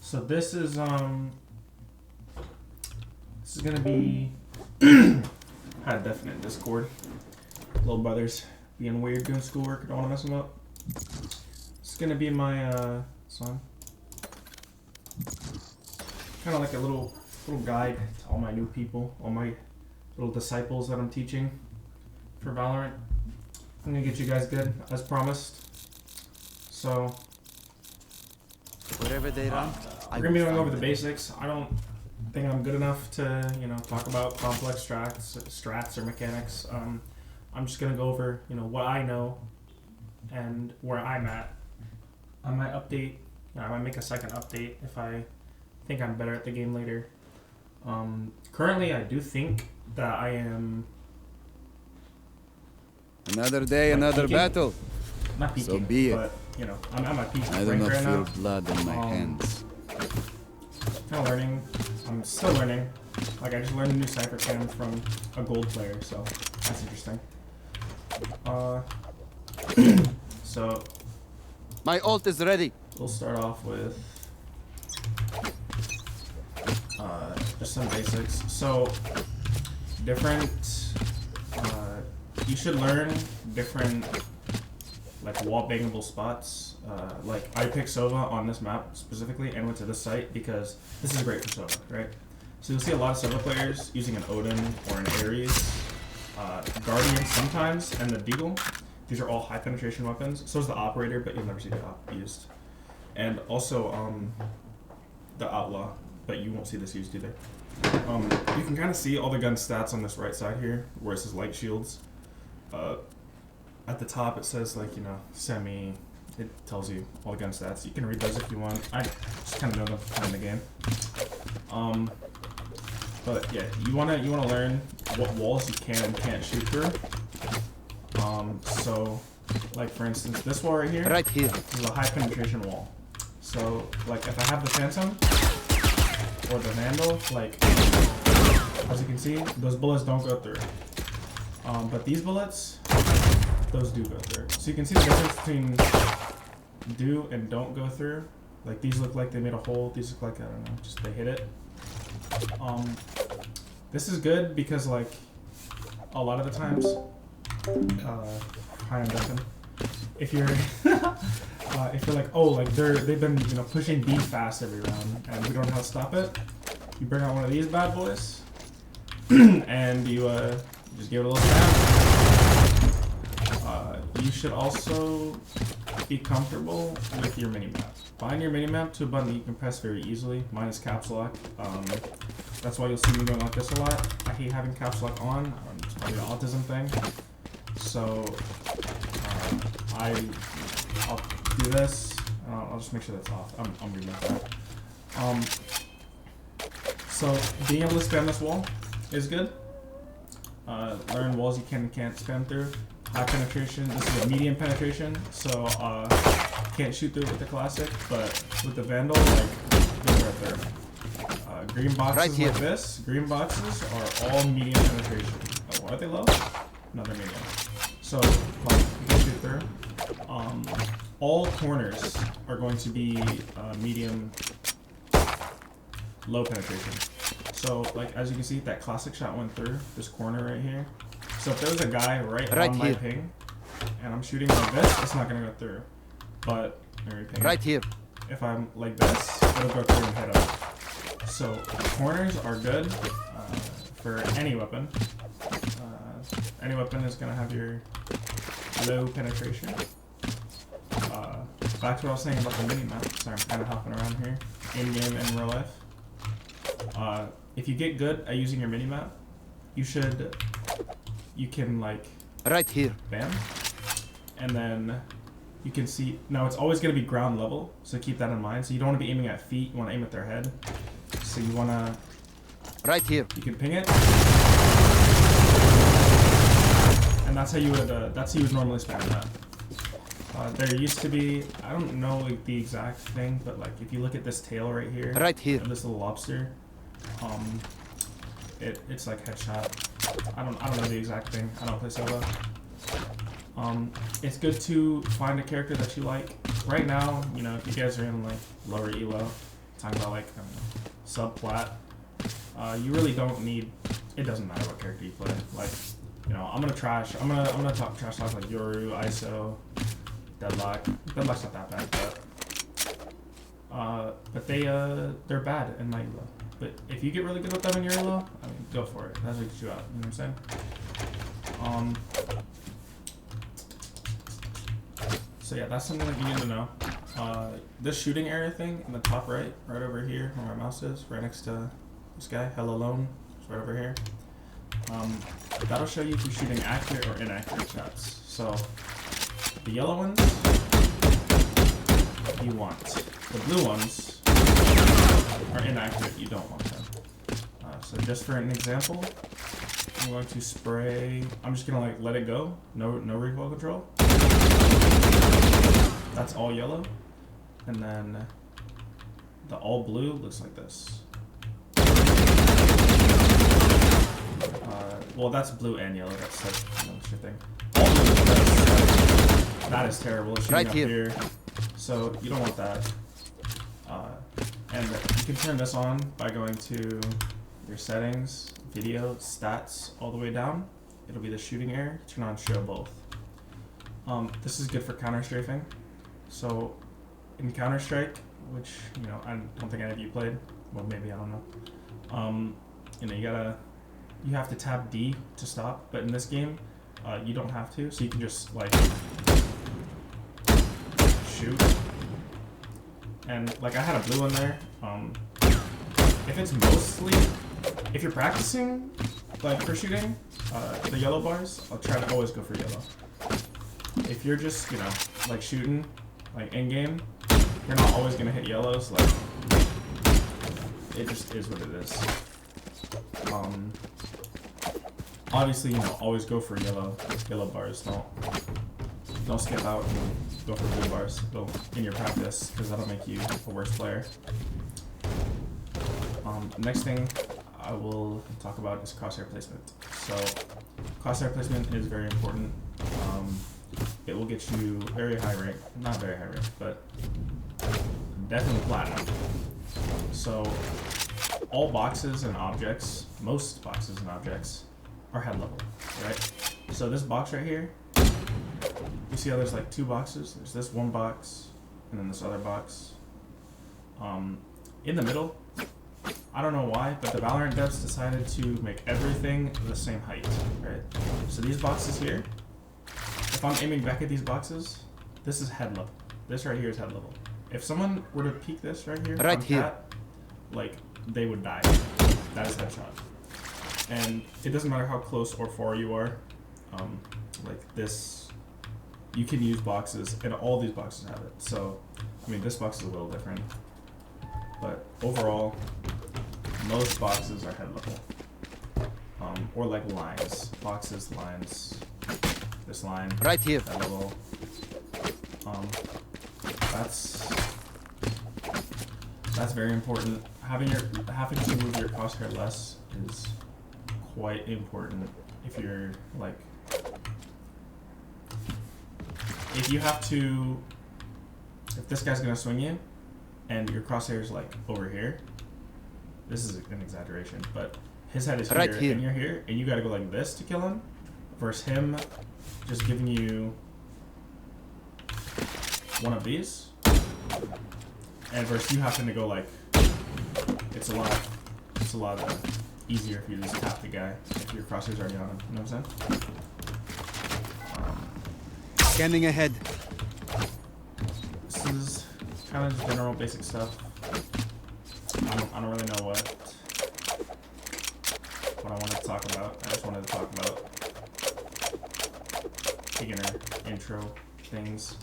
So this is gonna be high definite Discord. Little brothers being weird doing schoolwork. I don't wanna mess them up. It's gonna be my song. Kind of like a little guide to all my new people, all my little disciples that I'm teaching for Valorant. I'm gonna get you guys good as promised. So wherever they run, we're gonna be going over the basics. I don't think I'm good enough to, talk about complex strats or mechanics. I'm just gonna go over, what I know and where I'm at. I might update. I might make a second update if I think I'm better at the game later. Currently, I do think that I am. Another day, another peaking. Battle. Not peaking, So be it. but I'm at my peak I do rank not right feel now. blood on my hands. Kind of learning. I'm still learning. Like I just learned a new cipher cam from a gold player, so that's interesting. So My ult is ready. we'll start off with just some basics. So different. You should learn different like wall bangable spots. Like I picked Sova on this map specifically and went to this site because this is great for Sova, right? So you'll see a lot of Sova players using an Odin or an Ares, Guardian sometimes, and the Deagle. These are all high penetration weapons. So is the Operator, but you'll never see the Op used. And also the Outlaw, but you won't see this used either. You can kind of see all the gun stats on this right side here, where it says light shields. At the top it says semi. It tells you all the gun stats. You can read those if you want. I just kind of know them from playing the game. But yeah, you wanna learn what walls you can and can't shoot through. So like for instance, this wall right here. Right here. This is a high penetration wall. So like if I have the Phantom or the Vandal, like as you can see, those bullets don't go through. But these bullets, those do go through. So you can see the difference between do and don't go through. Like these look like they made a hole. These look like, I don't know, just they hit it. This is good because like a lot of the times, high on Duncan, if you're if you're like, oh, like they've been pushing B fast every round and we don't know how to stop it, you bring out one of these bad boys and you just give it a little stab. You should also be comfortable with your minimap. Bind your minimap to a button that you can press very easily. Mine is caps lock. That's why you'll see me going like this a lot. I hate having caps lock on. It's probably an autism thing. So I'll do this. I'll just make sure that's off. I'm reading that. So being able to spam this wall is good. Learn walls you can and can't spam through. High penetration. This is a medium penetration, so can't shoot through with the classic, but with the Vandal, like they're right there. Green boxes Right here. like this. Green boxes are all medium penetration. Oh, are they low? No, they're medium. So like you can shoot through. All corners are going to be medium, low penetration. So like as you can see, that classic shot went through this corner right here. So if there was a guy right on my ping, and I'm shooting like this, it's not gonna go through. But Right here. if I'm like this, it'll go through and hit him. So corners are good for any weapon. Any weapon is gonna have your low penetration. Back to what I was saying about the minimap. Sorry, I'm kind of hopping around here. In game and real life. If you get good at using your minimap, you can like Right here. bam, and then you can see. Now it's always going to be ground level, so keep that in mind. So you don't want to be aiming at feet. You want to aim at their head. So you want to. Right here. You can ping it, and that's how you would normally spam that. There used to be, I don't know like the exact thing, but like if you look at this tail right here, Right here. this little lobster, it's like headshot. I don't know the exact thing. I don't play solo. It's good to find a character that you like. Right now, if you guys are in like lower elo, talking about like subplat, you really don't need. It doesn't matter what character you play. Like, you know, I'm gonna talk trash talk like Yoru, ISO, Deadlock. Deadlock's not that bad, but they're bad in night elo. But if you get really good with them in your elo, I mean, go for it. That's what gets you out. You know what I'm saying? So yeah, that's something that you need to know. This shooting area thing in the top right over here, where my mouse is, right next to this guy, Hell Alone, it's right over here. That'll show you if you're shooting accurate or inaccurate shots. So the yellow ones you want. The blue ones are inaccurate. You don't want them. So just for an example, I'm going to spray. I'm just gonna like let it go. No recoil control. That's all yellow, and then the all blue looks like this. Well, that's blue and yellow. That's like shifting. All blue is this. That is terrible. It's shooting Right up here. So you don't want that. And you can turn this on by going to your settings, video, stats, all the way down. It'll be the shooting area. Turn on show both. This is good for counter strafing. So in Counter Strike, which you know I don't think any of you played. Well, maybe, I don't know. You know, you have to tap D to stop, but in this game, you don't have to. So you can just like shoot. And like I had a blue one there. If you're practicing like for shooting, the yellow bars, I'll try to always go for yellow. If you're just, you know, like shooting, like in game, you're not always gonna hit yellows. Like it just is what it is. Obviously, you know, always go for yellow bars. Don't skip out and go for blue bars. Go in your practice because that'll make you a worse player. Next thing I will talk about is crosshair placement. So crosshair placement is very important. It will get you very high rank, not very high rank, but definitely platinum. So all boxes and objects, most boxes and objects, are head level, right? So this box right here, you see how there's like two boxes? There's this one box, and then this other box. In the middle, I don't know why, but the Valorant devs decided to make everything the same height, right? So these boxes here, if I'm aiming back at these boxes, this is head level. This right here is head level. If someone were to peek this right here, right here, cat, like they would die. That is headshot. And it doesn't matter how close or far you are. Like this, you can use boxes, and all these boxes have it. So, I mean, this box is a little different, but overall, most boxes are head level. Or like lines, boxes, lines. This line, right here. That level. That's very important. Having to move your crosshair less is quite important. If you're like, if this guy's gonna swing you, and your crosshair is like over here. This is an exaggeration, but his head is right here, and you're here, and you gotta go like this to kill him, versus him just giving you one of these, and versus you having to go like, it's a lot easier if you just tap the guy if your crosshair's already on him. You know what I'm saying? Scanning ahead. This is kind of just general basic stuff. I don't really know what I wanted to talk about. I just wanted to talk about beginner intro things.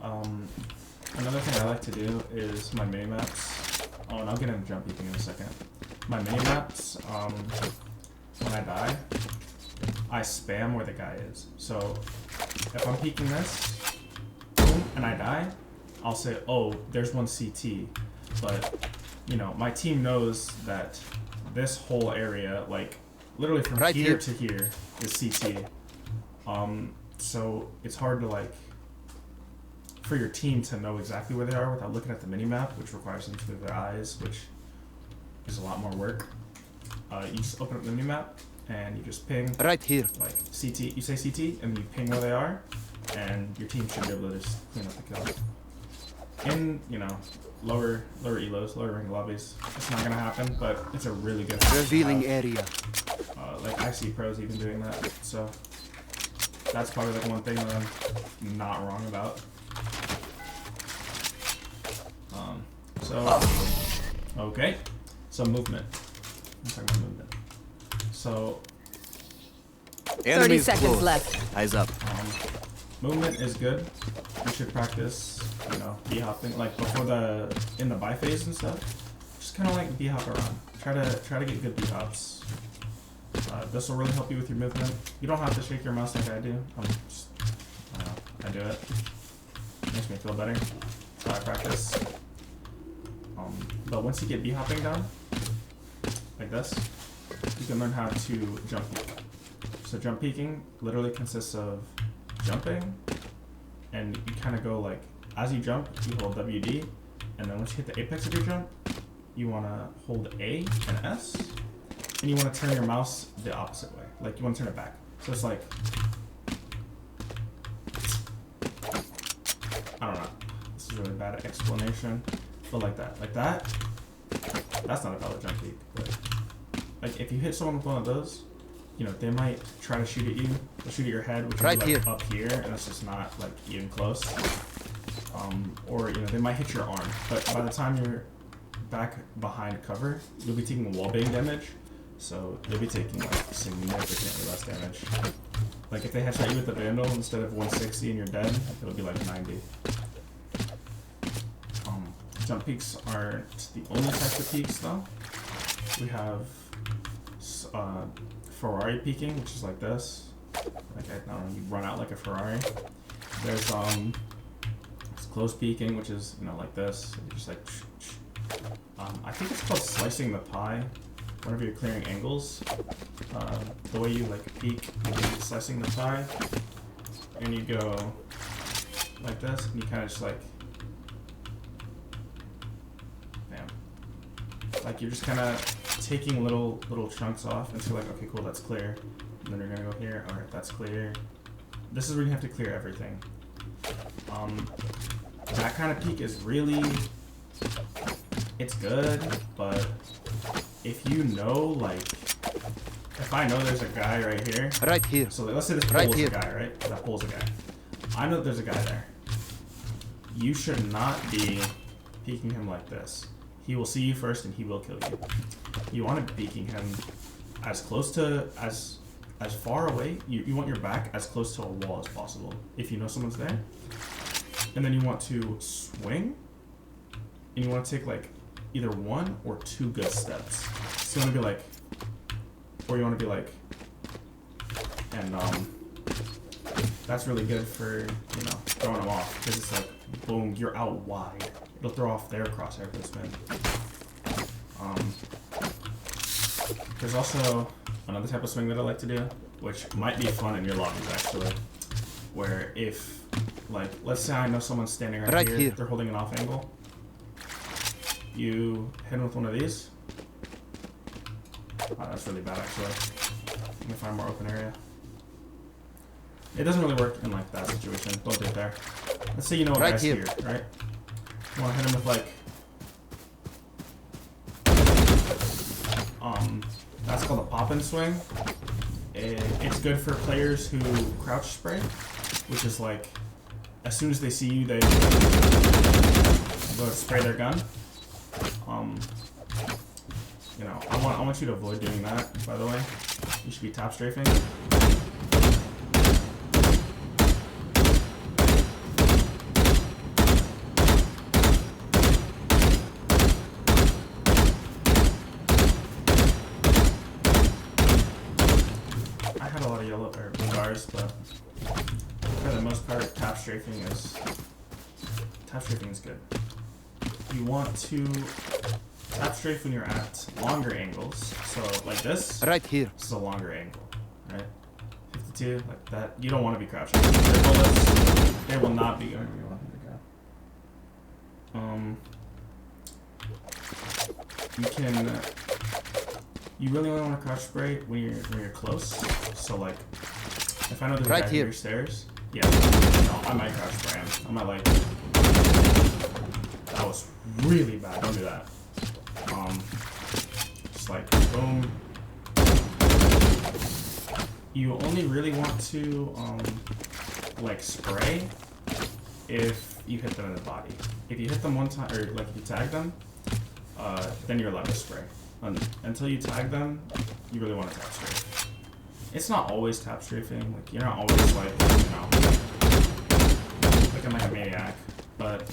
Another thing I like to do is my mini-maps. Oh, and I'll get into jump peeking in a second. My mini-maps, when I die, I spam where the guy is. So if I'm peeking this, boom, and I die, I'll say, oh, there's one CT. But, you know, my team knows that this whole area, like, literally from right here to here is CT. So it's hard to, like, for your team to know exactly where they are without looking at the mini-map, which requires them to move their eyes, which is a lot more work. You just open up the mini-map and you just ping Right here. like CT. You say CT and you ping where they are, and your team should be able to just clean up the kill. In lower elos, lower rank lobbies, it's not gonna happen, but it's a really good habit to Revealing have. area. Like I see pros even doing that, so that's probably like one thing that I'm not wrong about. Okay, so movement. Let's talk about movement. So 30 Enemies seconds close. left. Eyes up. movement is good. You should practice, bee hopping like before in the buy phase and stuff. Just kind of like bee hop around. Try to get good bee hops. This will really help you with your movement. You don't have to shake your mouse like I do. I do it. Makes me feel better. So I practice. But once you get bee hopping down, like this, you can learn how to jump peek. So jump peeking literally consists of jumping, and you kind of go like, as you jump, you hold WD, and then once you hit the apex of your jump, you want to hold A and S, and you want to turn your mouse the opposite way. Like you want to turn it back. So it's like, I don't know. This is a really bad explanation, but like that. That's not a valid jump peek. But like if you hit someone with one of those, they might try to shoot at you. They'll shoot at your head, which Right is like here. up here, and it's just not like even close. Or they might hit your arm, but by the time you're back behind cover, you'll be taking wall bang damage. So you'll be taking like significantly less damage. Like if they headshot you with the Vandal instead of 160 and you're dead, it'll be like 90. Jump peaks aren't the only types of peaks though. We have Ferrari peaking, which is like this. Like I don't know, you run out like a Ferrari. There's close peaking, which is like this. You just like I think it's called slicing the pie. Whenever you're clearing angles, the way you like peek, you're slicing the pie, and you go like this, and you kind of just like, bam. Like you're just kind of taking little chunks off until like, okay, cool, that's clear. And then you're gonna go here. All right, that's clear. This is where you have to clear everything. That kind of peek is really, it's good, but if you know, like, if I know there's a guy right here. Right here. So like, let's say this pole Right is here. a guy, right? That pole's a guy. I know there's a guy there. You should not be peeking him like this. He will see you first and he will kill you. You want to be peeking him as close to, as far away. You want your back as close to a wall as possible if you know someone's there. And then you want to swing, and you want to take like either one or two good steps. So you want to be like, or you want to be like, and that's really good for throwing them off, because it's like boom, you're out wide. It'll throw off their crosshair placement. There's also another type of swing that I like to do, which might be fun in your lobbies actually, where if, like, let's say I know someone's standing right here, they're holding an off angle. You hit them with one of these. Oh, that's really bad actually. Let me find a more open area. It doesn't really work in like that situation. Don't do it there. Let's say you know a guy's here, right? You want to hit him with like, that's called a pop-in swing. It's good for players who crouch spray, which is like, as soon as they see you, they go to spray their gun. I want you to avoid doing that, by the way. You should be top strafing. I had a lot of yellow or blue bars, but for the most part, top strafing is good. You want to tap strafe when you're at longer angles. So like this. Right here. This is a longer angle, right? 52, like that. You don't want to be crouching. Their bullets, they will not be going where you want them to go. You really only want to crouch spray when you're close. So like, if I know there's a Right guy here. under stairs, yeah, no, I might crouch spray him. I might like, that was really bad. Don't do that. Just like boom. You only really want to like spray if you hit them in the body. If you hit them one time, or like if you tag them, then you're allowed to spray. Until you tag them, you really want to tap strafe. It's not always tap strafing. Like you're not always like, you know, looking like a maniac. But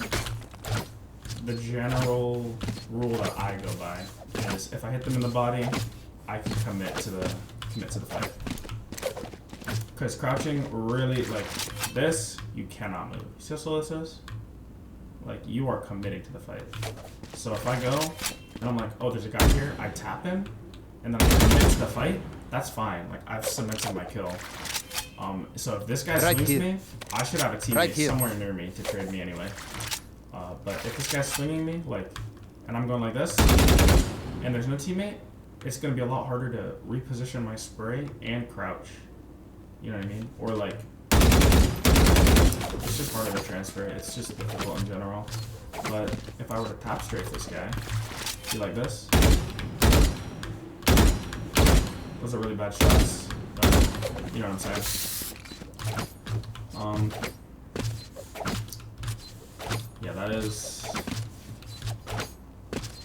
the general rule that I go by is if I hit them in the body, I can commit to the fight. Because crouching really, like this, you cannot move. You see how slow this is? Like you are committing to the fight. So if I go and I'm like, oh, there's a guy here, I tap him, and then I commit to the fight, that's fine. Like I've cemented my kill. So if this guy swings me, I should have a teammate somewhere near me to trade me anyway. But if this guy's swinging me, like, and I'm going like this, and there's no teammate, it's gonna be a lot harder to reposition my spray and crouch. You know what I mean? Or like, it's just harder to transfer. It's just difficult in general. But if I were to tap strafe this guy, be like this. Those are really bad shots. But you know what I'm saying? Yeah,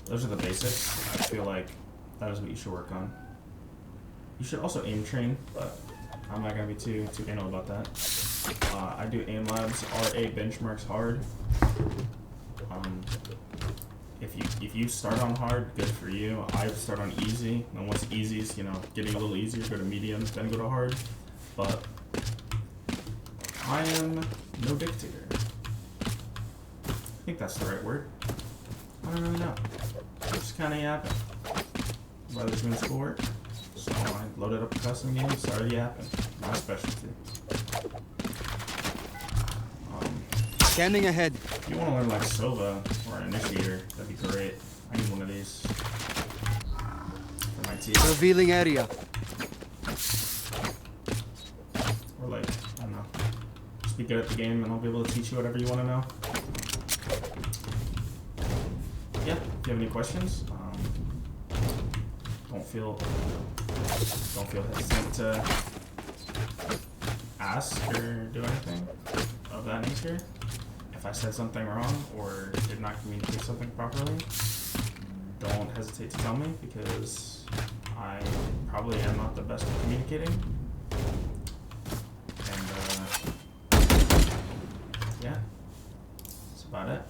those are the basics. I feel like that is what you should work on. You should also aim train, but I'm not gonna be too anal about that. I do aim labs, RA benchmarks hard. If you start on hard, good for you. I start on easy, and once easy is, you know, getting a little easier, go to medium, then go to hard. But I am no dictator. I think that's the right word. I don't really know. Just kind of yapping. Brother's doing schoolwork, so I loaded up a custom game, started yapping. My specialty. Scanning ahead. If you want to learn like Sova or an Initiator, that'd be great. I need one of these for my team. Revealing area. Or like, I don't know. Just be good at the game and I'll be able to teach you whatever you want to know. Yeah, if you have any questions, don't feel hesitant to ask or do anything of that nature. If I said something wrong or did not communicate something properly, don't hesitate to tell me, because I probably am not the best at communicating. And yeah, that's about it.